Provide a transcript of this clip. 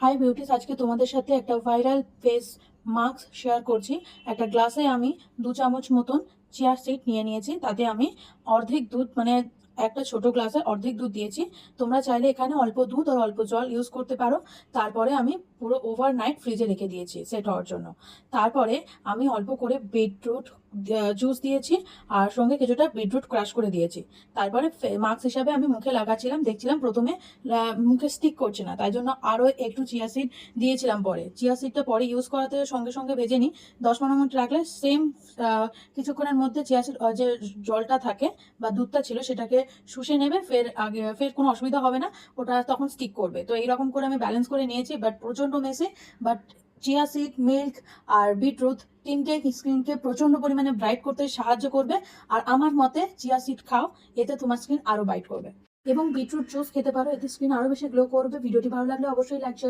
High beauties, আজকে তোমাদের সাথে একটা ভাইরাল ফেস মাস্ক শেয়ার করছি। একটা গ্লাসে আমি 2 চামচ মতন চিয়া সিড নিয়ে নিয়েছি, তাতে আমি অর্ধেক দুধ মানে একটা ছোট গ্লাসে অর্ধেক দুধ দিয়েছি। তোমরা চাইলে এখানে অল্প দুধ আর অল্প জল ইউজ করতে পারো। তারপরে আমি পুরো ওভারনাইট ফ্রিজে রেখে দিয়েছি সেট হওয়ার জন্য। তারপরে আমি অল্প করে বিটরুট জুস দিয়েছি, আর সঙ্গে কিছুটা বিটরুট ক্রাশ করে দিয়েছি। তারপরে মাস্ক হিসাবে আমি মুখে লাগাচ্ছিলাম, দেখছিলাম প্রথমে মুখে স্টিক করছে না, তাই জন্য আরও একটু চিয়া সিড দিয়েছিলাম। পরে চিয়া সিডটা পরে ইউজ করাতে সঙ্গে সঙ্গে ভেজে নিই, 10-15 মিনিট রাখলে সেম কিছুক্ষণের মধ্যে চিয়া সিড যে জলটা থাকে বা দুধটা ছিল সেটাকে শুষে নেবে, ফের কোনো অসুবিধা হবে না, ওটা তখন স্টিক করবে। তো এইরকম করে আমি ব্যালেন্স করে নিয়েছি, বাট প্রচণ্ড মেসে। বাট চিয়া সিড, মিল্ক আর বিটরুট তিনটে স্কিনকে প্রচণ্ড পরিমাণে ব্রাইট করতে সাহায্য করবে। আর আমার মতে চিয়া সিড খাও, এতে তোমার স্কিন আরও ব্রাইট করবে। এবং বিটরুট জুস খেতে পারো, এতে স্কিন আরও বেশি গ্লো করবে। ভিডিওটি ভালো লাগলে অবশ্যই লাইক শেয়ার